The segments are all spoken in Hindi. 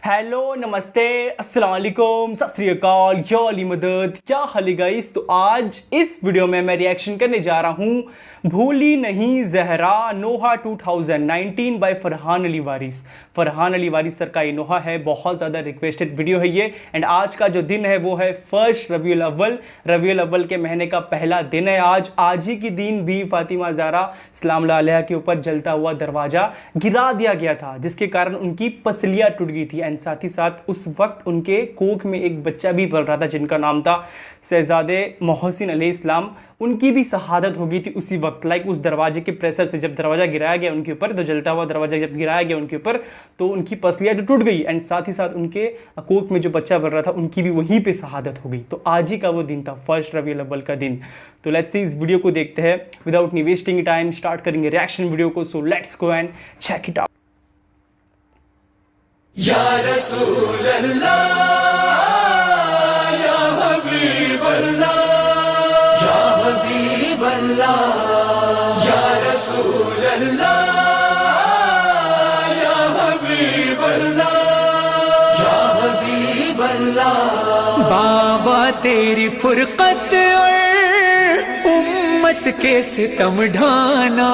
हेलो नमस्ते अस्सलाम वालेकुम सत श्री अकाल या अली मदद, क्या हाल है गाइस। तो आज इस वीडियो में मैं रिएक्शन करने जा रहा हूँ भूली नहीं ज़हरा नोहा 2019 बाय फरहान अली वारिस। फरहान अली वारिस सर का ये नोहा है, बहुत ज़्यादा रिक्वेस्टेड वीडियो है ये। एंड आज का जो दिन है वो है 1 रबीउल अव्वल के महीने का पहला दिन है आज ही के दिन भी फातिमा ज़हरा सलाम अलैहा के ऊपर जलता हुआ दरवाज़ा गिरा दिया गया था, जिसके कारण उनकी पसलियाँ टूट गई थी। एंड साथ ही साथ उस वक्त उनके कोख में एक बच्चा भी पल रहा था जिनका नाम था शहजादे मोहसिन अलैहिस्सलाम। उनकी भी शहादत हो गई थी उसी वक्त। लाइक उस दरवाजे के प्रेशर से जब दरवाज़ा गिराया गया उनके ऊपर, तो जलता हुआ दरवाज़ा जब गिराया गया उनके ऊपर तो उनकी पसलियाँ तो टूट गई। एंड साथ ही साथ उनके कोख में जो बच्चा पल रहा था उनकी भी वहीं पे शहादत हो गई। तो आज ही का वो दिन था, 1 रबीउल अव्वल का दिन। तो लेट्स सी इस वीडियो को देखते हैं without any wasting time. Start करेंगे रिएक्शन वीडियो को। So let's go and check it out. या रसूल अल्लाह या हबीब अल्लाह या हबीब अल्लाह या रसूल अल्लाह या हबीब अल्लाह या हबीब अल्लाह। बाबा तेरी फुरकत और उम्मत के सितम ढाना,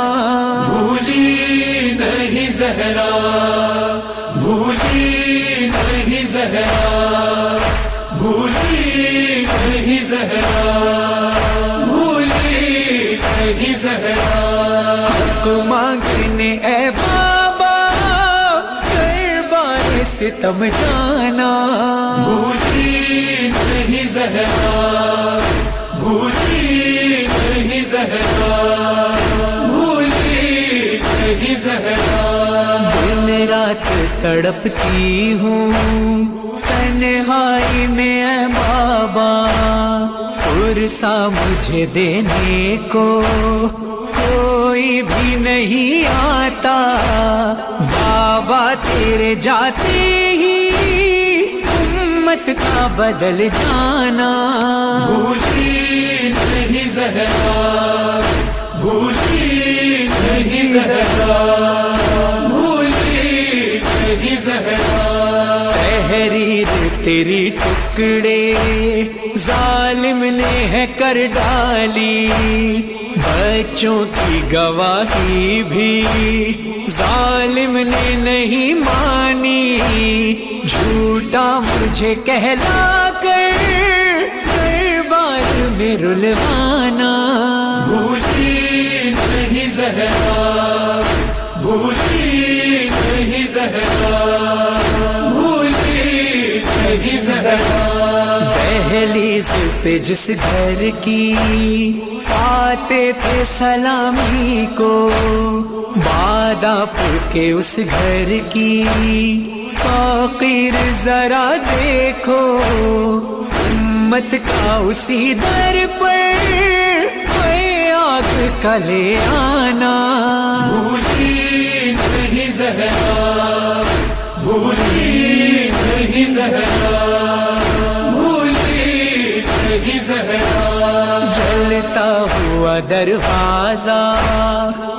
भूली नहीं ज़हरा भूली नहीं ज़हरा भूली नहीं ज़हरा भूली नहीं ज़हरा। हक मांगने ए बाबा दरबार सितम जाना, भूली नहीं ज़हरा भूली नहीं ज़हरा भूली नहीं ज़हरा। दिन रात तड़पती हूँ तन्हाई में ऐ बाबा, पुरसा मुझे देने को कोई भी नहीं आता। बाबा तेरे जाते ही उम्मत का बदल जाना, भूली नहीं ज़हरा भूली नहीं ज़हरा तहरीर तेरी टुकड़े जालिम ने है कर डाली, बच्चों की गवाही भी जालिम ने नहीं मानी। झूठा मुझे कहला कर दरबार में रुलवाना, भूली नहीं ज़हरा भूली नहीं ज़हरा भूली नहीं ज़हरा। दहलीज़ पे जिस घर की आते थे सलामी को, बादापुर के उस घर की ताक़ीर ज़रा देखो। उम्मत का उसी दर पर आग का ले आना, भूली नहीं ज़हरा भूली नहीं ज़हरा भूली नहीं ज़हरा। जलता हुआ दरवाज़ा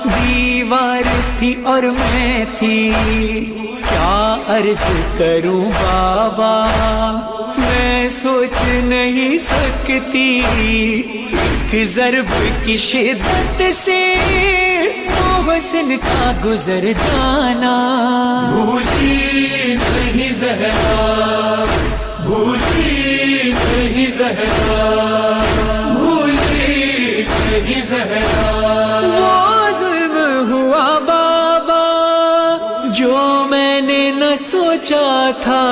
दीवार थी और मैं थी, क्या अर्ज़ करूं बाबा मैं सोच नहीं सकती। एक ज़र्ब की शिद्दत से मोहसिन का गुजर जाना, भूली नहीं ज़हरा भूली नहीं ज़हरा भूली नहीं ज़हरा। वो ज़ुल्म हुआ बाबा जो मैंने न सोचा था,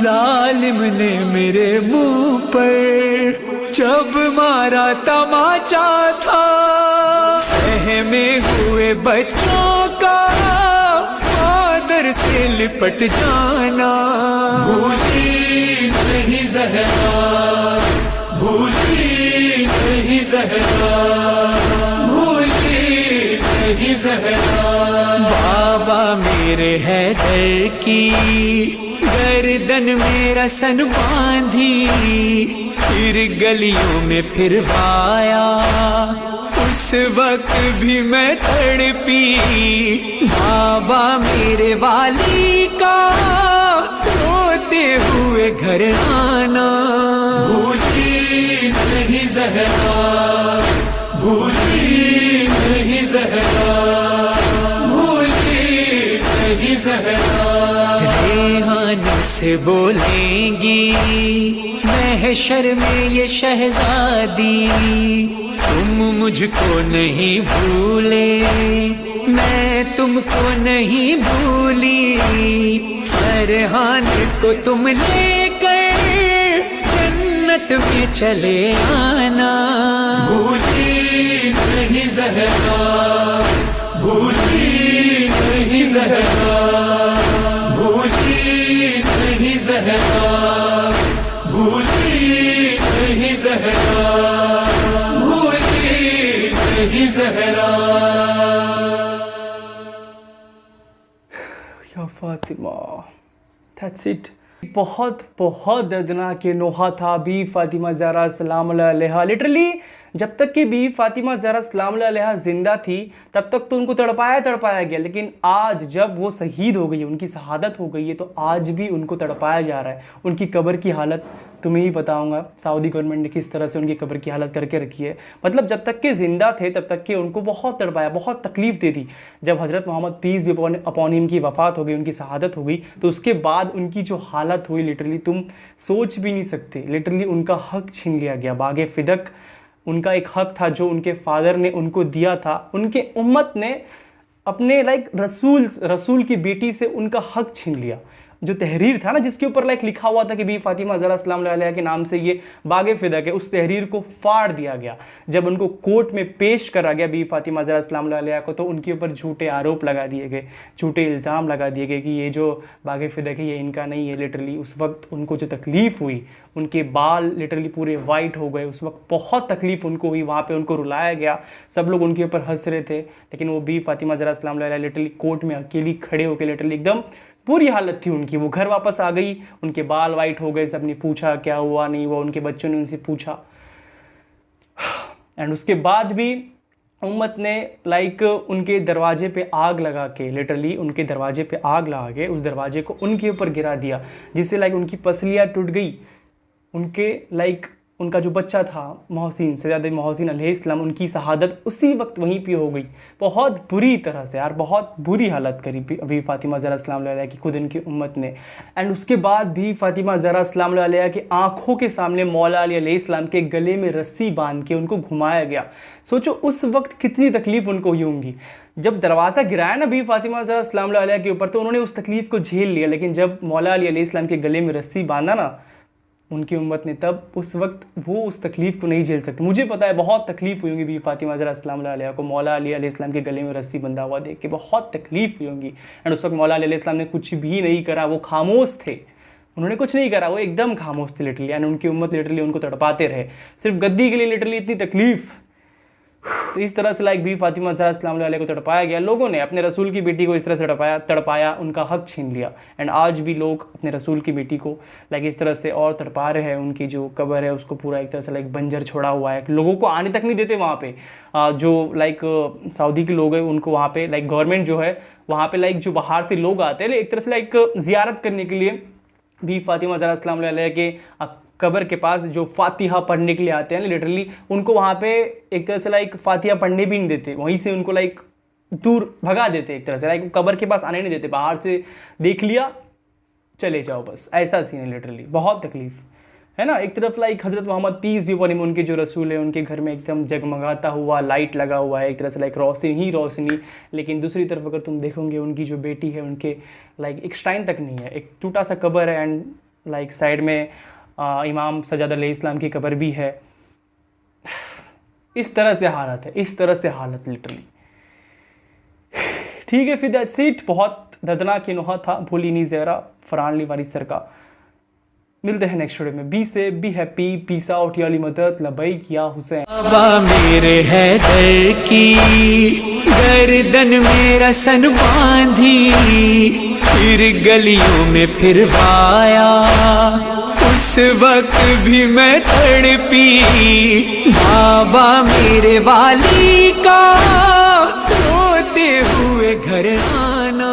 जालिम ने मेरे मुंह पर जब मारा तमाचा था। सहमे हुए बच्चों का आदर से लिपट जाना, भूली नहीं ज़हरा भूली नहीं ज़हरा भूली नहीं ज़हरा। बाबा मेरे हैदर की गर्दन में रसन बांधी, फिर गलियों में फिर वाया उस वक्त भी मैं तड़पी। बाबा मेरे वाली का घर आना। भूली नहीं ज़हरा, भूली नहीं ज़हरा, भूली नहीं ज़हरा। रेहान से बोलेंगी महशर में ये शहज़ादी, तुम मुझको नहीं भूले, मैं तुमको नहीं भूली। फरहान को तुम लेकर जन्नत में चले आना। भूली नहीं ज़हरा, भूली नहीं ज़हरा, भूली नहीं ज़हरा, भूली नहीं ज़हरा, भूली नहीं ज़हरा। या फातिमा, दैट्स इट। बहुत बहुत दर्दनाक ये नोहा था बी फातिमा ज़हरा सलाम अलैहा। लिटरली जब तक कि बी फातिमा ज़हरा सलाम अलैहा जिंदा थी तब तक तो उनको तड़पाया गया, लेकिन आज जब वो शहीद हो गई है, उनकी शहादत हो गई है, तो आज भी उनको तड़पाया जा रहा है। उनकी कब्र की हालत तुम्हें ही बताऊंगा, सऊदी गवर्नमेंट ने किस तरह से उनकी कब्र की हालत करके रखी है। मतलब जब तक के ज़िंदा थे तब तक के उनको बहुत तड़पाया, बहुत तकलीफ़ दे दी। जब हज़रत मोहम्मद पीस भी अपॉन हिम की वफ़ात हो गई, उनकी शहादत हो गई, तो उसके बाद उनकी जो हालत हुई लिटरली तुम सोच भी नहीं सकते। लिटरली उनका हक छीन लिया गया। बागे फिदक उनका एक हक था जो उनके फादर ने उनको दिया था। उनके उम्मत ने अपने रसूल की बेटी से उनका हक छीन लिया। जो तहरीर था ना जिसके ऊपर लिखा हुआ था कि बी फातिमा ज़हरा सलाम अलैहा के नाम से ये बागे फिदक है, उस तहरीर को फाड़ दिया गया। जब उनको कोर्ट में पेश करा गया बी फातिमा ज़हरा सलाम अलैहा को, तो उनके ऊपर झूठे आरोप लगा दिए गए, झूठे इल्ज़ाम लगा दिए गए कि ये जो बागे फिदक है ये इनका नहीं है। लिटरली उस वक्त उनको जो तकलीफ़ हुई, उनके बाल लिटरली पूरे वाइट हो गए, उस वक्त बहुत तकलीफ़ उनको हुई। वहाँ पे उनको रुलाया गया, सब लोग उनके ऊपर हंस रहे थे, लेकिन वो बी फातिमा ज़हरा सलाम अलैहा लिटरली कोर्ट में अकेली खड़े होकर लिटरली एकदम बुरी हालत थी उनकी। वो घर वापस आ गई, उनके बाल वाइट हो गए, सबने पूछा क्या हुआ नहीं हुआ, उनके बच्चों ने उनसे पूछा। एंड उसके बाद भी उम्मत ने उनके दरवाजे पे आग लगा के, लिटरली उनके दरवाजे पे आग लगा के उस दरवाजे को उनके ऊपर गिरा दिया, जिससे उनकी पसलियाँ टूट गई। उनके उनका जो बच्चा था मोहसिन, सैयद मोहसिन अलैहिस्सलाम, उनकी शहादत उसी वक्त वहीं पे हो गई। बहुत बुरी तरह से यार, बहुत बुरी हालत करी अभी फातिमा ज़हरा सलाम अलैहा की खुद उनकी उम्मत ने। एंड उसके बाद भी फातिमा ज़हरा सलाम अलैहा की आंखों के सामने मौला अली अलैहिस्सलाम के गले में रस्सी बांध के उनको घुमाया गया। सोचो उस वक्त कितनी तकलीफ़ उनको हुई होंगी। जब दरवाज़ा गिराया ना भी फातिमा ज़हरा सलाम अलैहा के ऊपर, तो उन्होंने उस तकलीफ़ को झेल लिया, लेकिन जब मौला अली अलैहिस्सलाम के गले में रस्सी बांधा ना उनकी उम्मत ने, तब उस वक्त वो उस तकलीफ़ को नहीं झेल सकते। मुझे पता है बहुत तकलीफ़ हुई होंगी भी फातिमा ज़हरा सलाम अलैहा को मौला अली अलैहिस्सलाम के गले में रस्सी बंधा हुआ देख के, बहुत तकलीफ़ हुई होंगी। एंड उस वक्त मौला अली अलैहिस्सलाम ने कुछ भी नहीं करा, वो खामोश थे, उन्होंने कुछ नहीं करा, वो एकदम खामोश थे लिटरली। एंड उनकी उम्मत लिटरली उनको तड़पाते रहे, सिर्फ गद्दी के लिए लिटरली इतनी तकलीफ़। तो इस तरह से बी फातिमा ज़हरा सलाम अलैहा को तड़पाया गया। लोगों ने अपने रसूल की बेटी को इस तरह से तड़पाया, उनका हक छीन लिया। एंड आज भी लोग अपने रसूल की बेटी को इस तरह से और तड़पा रहे हैं। उनकी जो कब्र है उसको पूरा एक तरह से बंजर छोड़ा हुआ है, लोगों को आने तक नहीं देते वहाँ पे। जो सऊदी के लोग हैं उनको वहाँ पे गवर्नमेंट जो है वहाँ पे जो बाहर से लोग आते हैं एक तरह से ज़ियारत करने के लिए भी फातिमा ज़हरा सलाम अलैहा के कब्र के पास जो फातिहा पढ़ने के लिए आते हैं लिटरली, उनको वहाँ पे एक तरह से फातिहा पढ़ने भी नहीं देते, वहीं से उनको दूर भगा देते एक तरह से, कब्र के पास आने नहीं देते, बाहर से देख लिया चले जाओ, बस ऐसा सीन है लिटरली। बहुत तकलीफ़ है ना। एक तरफ हज़रत मोहम्मद पीस भी अपॉन हिम, उनके जो रसूल है, उनके घर में एकदम जगमगाता हुआ लाइट लगा हुआ है, एक तरह से रोशनी ही रोशनी। लेकिन दूसरी तरफ अगर तुम देखोगे उनकी जो बेटी है, उनके एक श्राइन तक नहीं है, एक टूटा सा कब्र है। एंड साइड में इमाम सज्जाद अलैहिस्सलाम की कब्र भी है। इस तरह से हालत है, इस तरह से हालत लिटरली। ठीक है, फिर दैट्स इट। बहुत दर्दनाक ये नोहा था भूली नहीं ज़हरा फरहान अली वारिस सर का। मिलते हैं नेक्स्ट वीडियो में। बी से बी हैप्पी, पीस आउट, या अली मदद, लबैक या हुसैन। बाबा मेरे हैदर की गर्दन मेरा सन बांधी, फिर गलियों में फिरवाया, उस वक्त भी मैं तड़पी। बाबा मेरे वाली का रोते हुए घर आना।